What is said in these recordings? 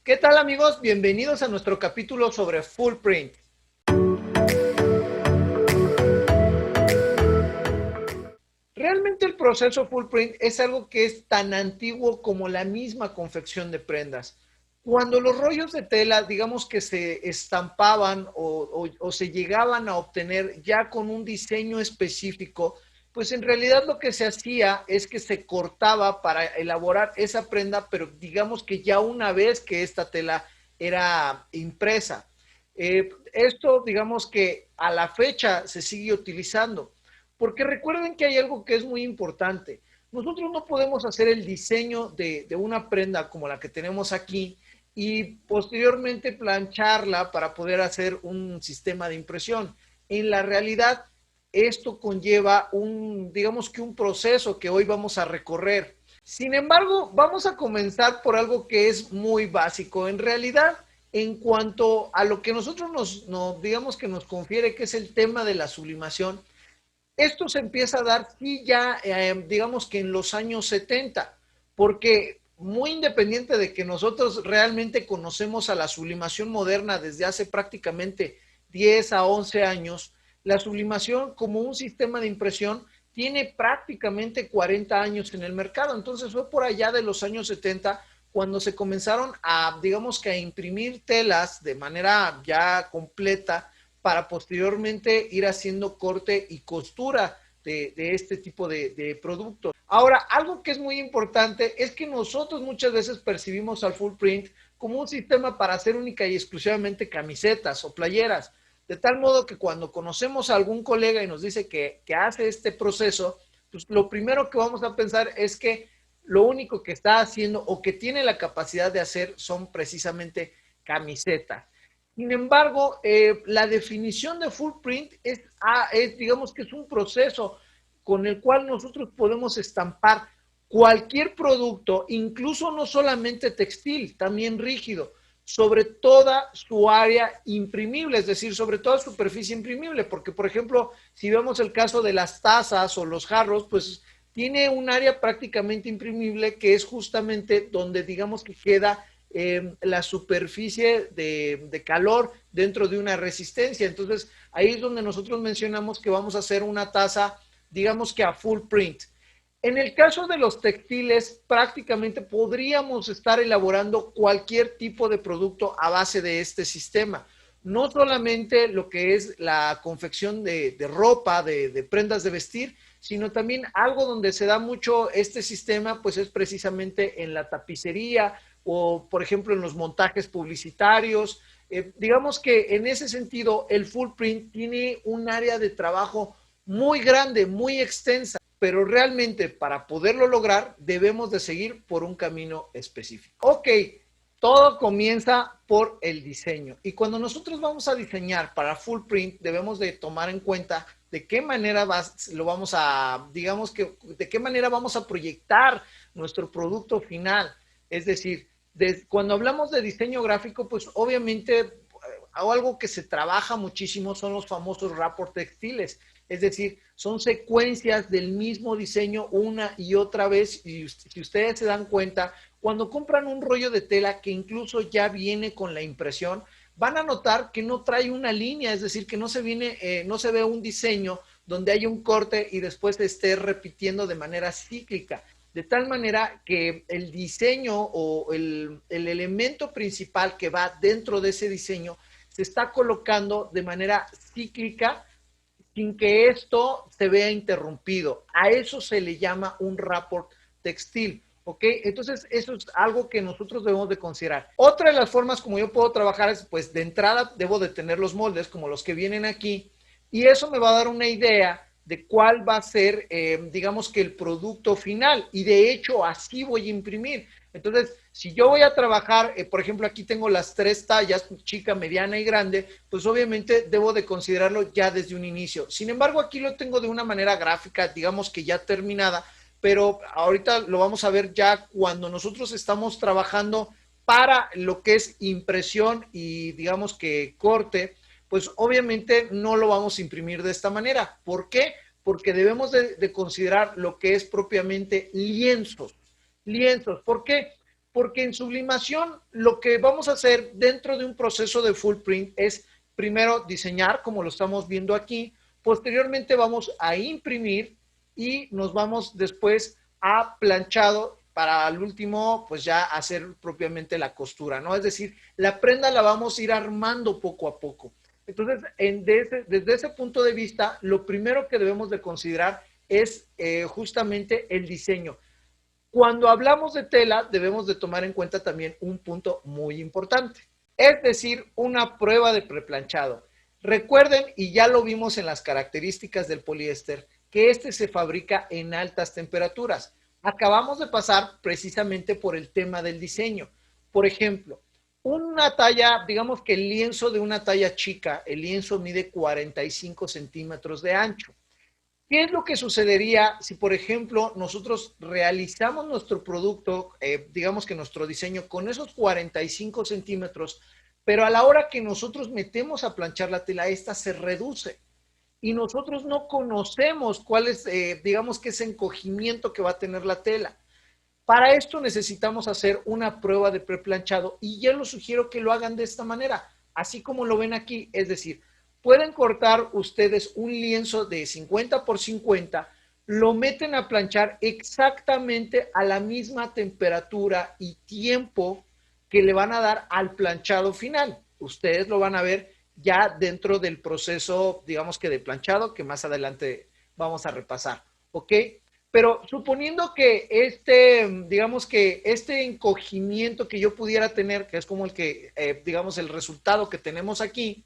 ¿Qué tal amigos? Bienvenidos a nuestro capítulo sobre Full Print. Realmente el proceso Full Print es algo que es tan antiguo como la misma confección de prendas. Cuando los rollos de tela, digamos que se estampaban o se llegaban a obtener ya con un diseño específico, pues en realidad lo que se hacía es que se cortaba para elaborar esa prenda, pero digamos que ya una vez que esta tela era impresa. Esto, digamos que a la fecha se sigue utilizando, porque recuerden que hay algo que es muy importante. Nosotros no podemos hacer el diseño de una prenda como la que tenemos aquí y posteriormente plancharla para poder hacer un sistema de impresión. En la realidad, esto conlleva digamos que un proceso que hoy vamos a recorrer. Sin embargo, vamos a comenzar por algo que es muy básico. En realidad, en cuanto a lo que nosotros digamos que nos confiere, que es el tema de la sublimación, esto se empieza a dar sí ya, digamos que en los años 70, porque muy independiente de que nosotros realmente conocemos a la sublimación moderna desde hace prácticamente 10 a 11 años, la sublimación como un sistema de impresión tiene prácticamente 40 años en el mercado. Entonces fue por allá de los años 70 cuando se comenzaron a, digamos que a imprimir telas de manera ya completa para posteriormente ir haciendo corte y costura de este tipo de productos. Ahora, algo que es muy importante es que nosotros muchas veces percibimos al full print como un sistema para hacer única y exclusivamente camisetas o playeras, de tal modo que cuando conocemos a algún colega y nos dice que hace este proceso, pues lo primero que vamos a pensar es que lo único que está haciendo o que tiene la capacidad de hacer son precisamente camisetas. Sin embargo, la definición de full print digamos que es un proceso con el cual nosotros podemos estampar cualquier producto, incluso no solamente textil, también rígido, sobre toda su área imprimible, es decir, sobre toda superficie imprimible, porque por ejemplo, si vemos el caso de las tazas o los jarros, pues tiene un área prácticamente imprimible que es justamente donde digamos que queda la superficie de calor dentro de una resistencia. Entonces, ahí es donde nosotros mencionamos que vamos a hacer una taza, digamos que a full print. En el caso de los textiles, prácticamente podríamos estar elaborando cualquier tipo de producto a base de este sistema. No solamente lo que es la confección de ropa, de prendas de vestir, sino también algo donde se da mucho este sistema, pues es precisamente en la tapicería, o por ejemplo en los montajes publicitarios. Digamos que en ese sentido el full print tiene un área de trabajo muy grande, muy extensa, pero realmente para poderlo lograr debemos de seguir por un camino específico. Ok, todo comienza por el diseño y cuando nosotros vamos a diseñar para full print debemos de tomar en cuenta de qué manera lo vamos a, digamos que, de qué manera vamos a proyectar nuestro producto final. Es decir, cuando hablamos de diseño gráfico, pues obviamente algo que se trabaja muchísimo son los famosos rapport textiles, es decir, son secuencias del mismo diseño una y otra vez, y si ustedes se dan cuenta, cuando compran un rollo de tela que incluso ya viene con la impresión, van a notar que no trae una línea, es decir, que no no se ve un diseño donde hay un corte y después se esté repitiendo de manera cíclica, de tal manera que el diseño o el elemento principal que va dentro de ese diseño se está colocando de manera cíclica sin que esto se vea interrumpido. A eso se le llama un rapport textil. ¿Ok? Entonces, eso es algo que nosotros debemos de considerar. Otra de las formas como yo puedo trabajar es, pues, de entrada debo de tener los moldes como los que vienen aquí y eso me va a dar una idea de cuál va a ser, digamos que el producto final y de hecho así voy a imprimir. Entonces, si yo voy a trabajar, por ejemplo, aquí tengo las tres tallas, chica, mediana y grande, pues obviamente debo de considerarlo ya desde un inicio. Sin embargo, aquí lo tengo de una manera gráfica, digamos que ya terminada, pero ahorita lo vamos a ver ya cuando nosotros estamos trabajando para lo que es impresión y digamos que corte, pues obviamente no lo vamos a imprimir de esta manera. ¿Por qué? Porque debemos de considerar lo que es propiamente lienzos. Lienzos, ¿por qué? Porque en sublimación lo que vamos a hacer dentro de un proceso de full print es primero diseñar, como lo estamos viendo aquí, posteriormente vamos a imprimir y nos vamos después a planchado para al último pues ya hacer propiamente la costura, ¿no? Es decir, la prenda la vamos a ir armando poco a poco. Entonces, desde ese punto de vista, lo primero que debemos de considerar es justamente el diseño. Cuando hablamos de tela, debemos de tomar en cuenta también un punto muy importante, es decir, una prueba de preplanchado. Recuerden, y ya lo vimos en las características del poliéster, que este se fabrica en altas temperaturas. Acabamos de pasar precisamente por el tema del diseño. Por ejemplo, una talla, digamos que el lienzo de una talla chica, el lienzo mide 45 centímetros de ancho. ¿Qué es lo que sucedería si, por ejemplo, nosotros realizamos nuestro producto, digamos que nuestro diseño con esos 45 centímetros, pero a la hora que nosotros metemos a planchar la tela, esta se reduce y nosotros no conocemos cuál es, digamos que ese encogimiento que va a tener la tela? Para esto necesitamos hacer una prueba de preplanchado y yo les sugiero que lo hagan de esta manera, así como lo ven aquí, es decir, pueden cortar ustedes un lienzo de 50 por 50, lo meten a planchar exactamente a la misma temperatura y tiempo que le van a dar al planchado final. Ustedes lo van a ver ya dentro del proceso, digamos que de planchado, que más adelante vamos a repasar, ¿ok? Pero suponiendo que digamos que este encogimiento que yo pudiera tener, que es como el que, digamos, el resultado que tenemos aquí,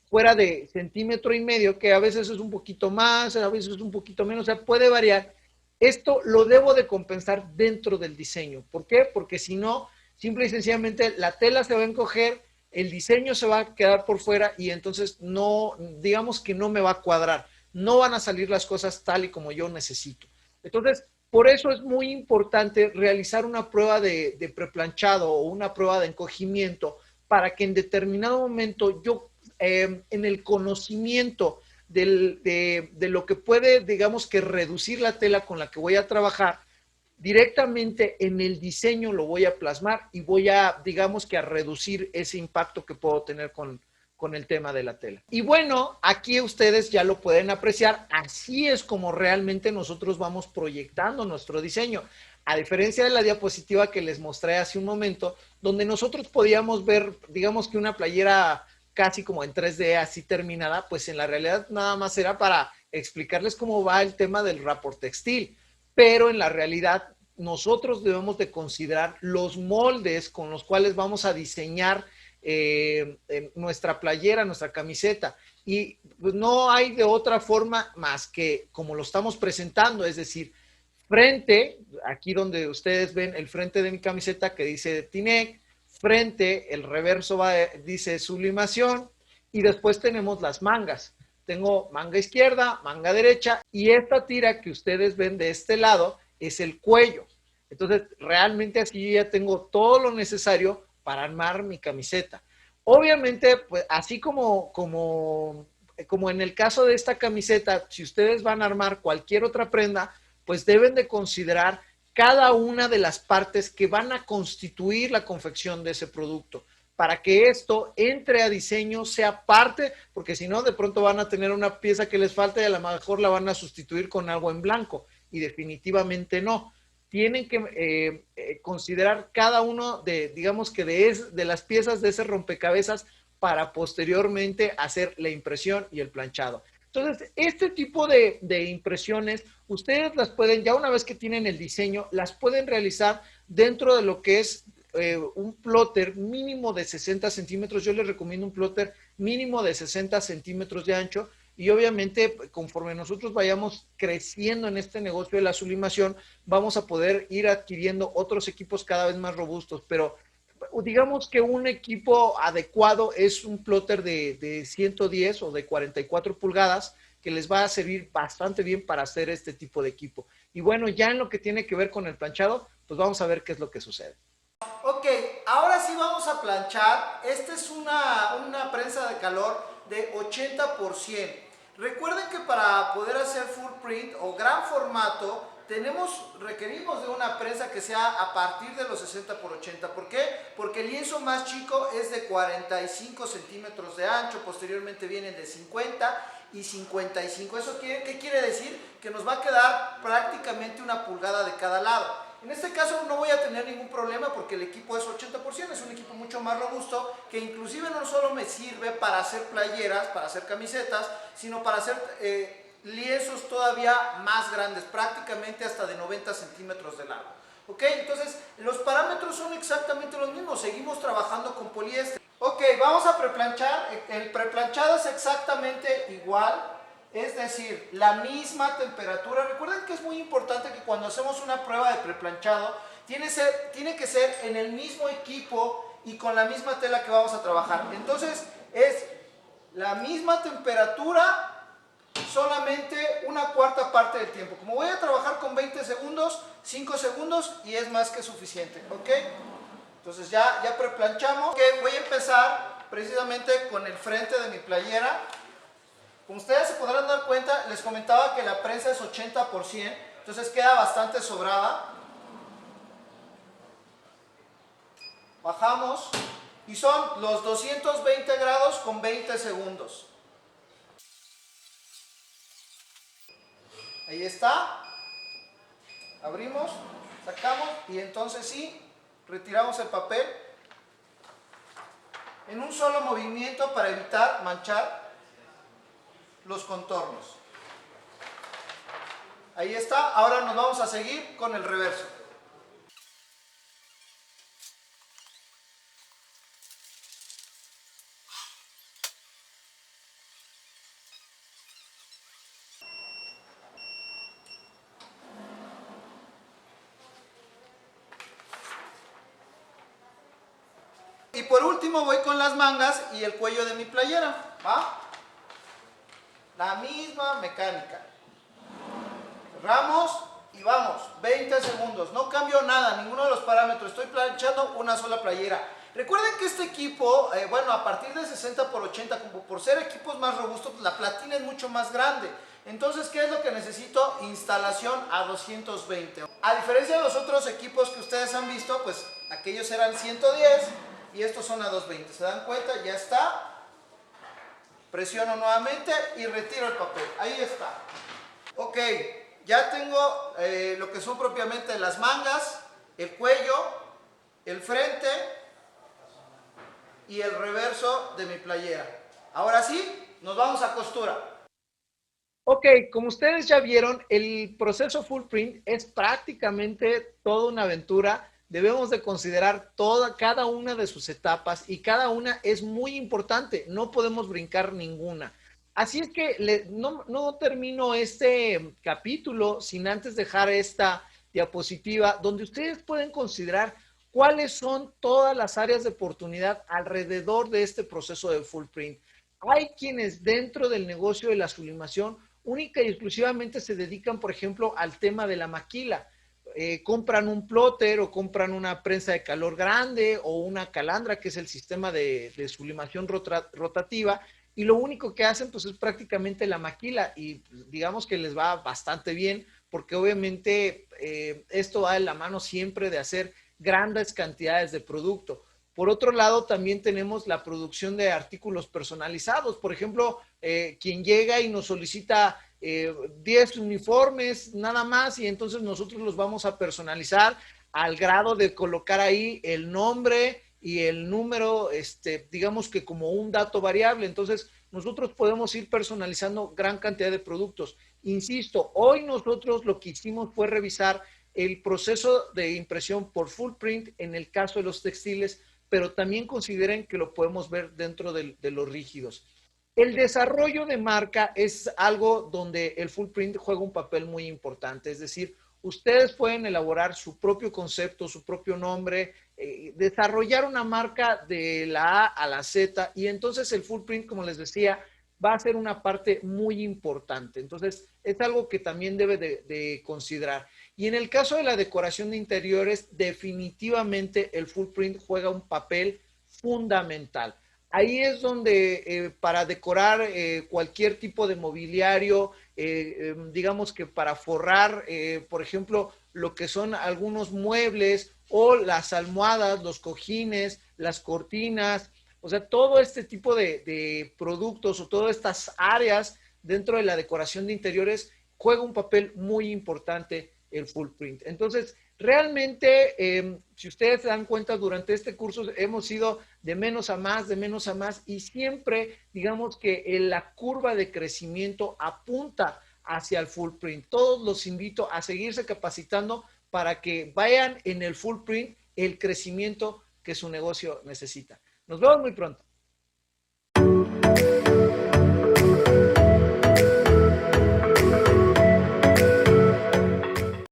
fuera de centímetro y medio, que a veces es un poquito más, a veces es un poquito menos, o sea, puede variar. Esto lo debo de compensar dentro del diseño. ¿Por qué? Porque si no, simple y sencillamente la tela se va a encoger, el diseño se va a quedar por fuera y entonces no, digamos que no me va a cuadrar. No van a salir las cosas tal y como yo necesito. Entonces, por eso es muy importante realizar una prueba de preplanchado o una prueba de encogimiento para que en determinado momento yo, en el conocimiento de lo que puede, digamos que reducir la tela con la que voy a trabajar, directamente en el diseño lo voy a plasmar y voy a, digamos que a reducir ese impacto que puedo tener con el tema de la tela. Y bueno, aquí ustedes ya lo pueden apreciar, así es como realmente nosotros vamos proyectando nuestro diseño. A diferencia de la diapositiva que les mostré hace un momento, donde nosotros podíamos ver, digamos que una playera casi como en 3D así terminada, pues en la realidad nada más era para explicarles cómo va el tema del rapport textil, pero en la realidad nosotros debemos de considerar los moldes con los cuales vamos a diseñar nuestra playera, nuestra camiseta. Y pues, no hay de otra forma más que como lo estamos presentando, es decir, frente, aquí donde ustedes ven el frente de mi camiseta que dice Tinec, frente, el reverso dice sublimación y después tenemos las mangas. Tengo manga izquierda, manga derecha y esta tira que ustedes ven de este lado es el cuello. Entonces, realmente así ya tengo todo lo necesario para armar mi camiseta. Obviamente, pues así como en el caso de esta camiseta, si ustedes van a armar cualquier otra prenda, pues deben de considerar cada una de las partes que van a constituir la confección de ese producto para que esto entre a diseño, sea parte, porque si no, de pronto van a tener una pieza que les falta y a lo mejor la van a sustituir con algo en blanco, y definitivamente no. Tienen que considerar cada uno de, digamos que de las piezas de ese rompecabezas para posteriormente hacer la impresión y el planchado. Entonces, este tipo de impresiones, ustedes las pueden, ya una vez que tienen el diseño, las pueden realizar dentro de lo que es un plotter mínimo de 60 centímetros. Yo les recomiendo un plotter mínimo de 60 centímetros de ancho y obviamente conforme nosotros vayamos creciendo en este negocio de la sublimación, vamos a poder ir adquiriendo otros equipos cada vez más robustos, pero digamos que un equipo adecuado es un plotter de 110 o de 44 pulgadas que les va a servir bastante bien para hacer este tipo de equipo. Y bueno, ya en lo que tiene que ver con el planchado, pues vamos a ver qué es lo que sucede. Ok, ahora sí vamos a planchar. Esta es una prensa de calor de 80%. Recuerden que para poder hacer full print o gran formato requerimos de una prensa que sea a partir de los 60 por 80. ¿Por qué? Porque el lienzo más chico es de 45 centímetros de ancho, posteriormente vienen de 50 y 55. ¿Qué quiere decir? Que nos va a quedar prácticamente una pulgada de cada lado. En este caso no voy a tener ningún problema porque el equipo es 80%, es un equipo mucho más robusto que inclusive no solo me sirve para hacer playeras, para hacer camisetas, sino para hacer lienzos todavía más grandes, prácticamente hasta de 90 centímetros de largo. ¿Ok? Entonces, los parámetros son exactamente los mismos, seguimos trabajando con poliéster. Ok, vamos a preplanchar. El preplanchado es exactamente igual, es decir, la misma temperatura. Recuerden que es muy importante que cuando hacemos una prueba de preplanchado, tiene que ser en el mismo equipo y con la misma tela que vamos a trabajar. Entonces, es la misma temperatura, solamente una cuarta parte del tiempo. Como voy a trabajar con 20 segundos, 5 segundos y es más que suficiente, ¿ok? Entonces ya preplanchamos. Okay, voy a empezar precisamente con el frente de mi playera. Como ustedes se podrán dar cuenta, les comentaba que la prensa es 80%, entonces queda bastante sobrada. Bajamos y son los 220 grados con 20 segundos. Ahí está, abrimos, sacamos y entonces sí, retiramos el papel en un solo movimiento para evitar manchar los contornos. Ahí está, ahora nos vamos a seguir con el reverso. Y por último voy con las mangas y el cuello de mi playera, ¿va? La misma mecánica. Cerramos y vamos, 20 segundos. No cambio nada, ninguno de los parámetros. Estoy planchando una sola playera. Recuerden que este equipo, bueno, a partir de 60 por 80, como por ser equipos más robustos, la platina es mucho más grande. Entonces, ¿qué es lo que necesito? Instalación a 220. A diferencia de los otros equipos que ustedes han visto, pues aquellos eran 110 y estos son a 220. ¿Se dan cuenta? Ya está. Presiono nuevamente y retiro el papel. Ahí está. Ok, ya tengo lo que son propiamente las mangas, el cuello, el frente y el reverso de mi playera. Ahora sí, nos vamos a costura. Ok, como ustedes ya vieron, el proceso full print es prácticamente toda una aventura. Debemos de considerar cada una de sus etapas y cada una es muy importante. No podemos brincar ninguna. Así es que no termino este capítulo sin antes dejar esta diapositiva donde ustedes pueden considerar cuáles son todas las áreas de oportunidad alrededor de este proceso de full print. Hay quienes dentro del negocio de la sublimación única y exclusivamente se dedican, por ejemplo, al tema de la maquila. Compran un plotter o compran una prensa de calor grande o una calandra, que es el sistema de sublimación rotativa, y lo único que hacen pues es prácticamente la maquila y digamos que les va bastante bien porque obviamente esto va de la mano siempre de hacer grandes cantidades de producto. Por otro lado, también tenemos la producción de artículos personalizados. Por ejemplo, quien llega y nos solicita 10 uniformes nada más y entonces nosotros los vamos a personalizar al grado de colocar ahí el nombre y el número, digamos que como un dato variable. Entonces, nosotros podemos ir personalizando gran cantidad de productos. Insisto, hoy nosotros lo que hicimos fue revisar el proceso de impresión por full print en el caso de los textiles, pero también consideren que lo podemos ver dentro de los rígidos. El desarrollo de marca es algo donde el full print juega un papel muy importante, es decir, ustedes pueden elaborar su propio concepto, su propio nombre, desarrollar una marca de la A a la Z y entonces el full print, como les decía, va a ser una parte muy importante. Entonces, es algo que también debe de considerar. Y en el caso de la decoración de interiores, definitivamente el full print juega un papel fundamental. ahí es donde para decorar cualquier tipo de mobiliario, digamos que para forrar, por ejemplo, lo que son algunos muebles o las almohadas, los cojines, las cortinas, o sea, todo este tipo de productos o todas estas áreas dentro de la decoración de interiores juega un papel muy importante el full print. Entonces, realmente, si ustedes se dan cuenta, durante este curso hemos ido de menos a más, de menos a más, y siempre, digamos que la curva de crecimiento apunta hacia el full print. Todos los invito a seguirse capacitando para que vayan en el full print el crecimiento que su negocio necesita. Nos vemos muy pronto.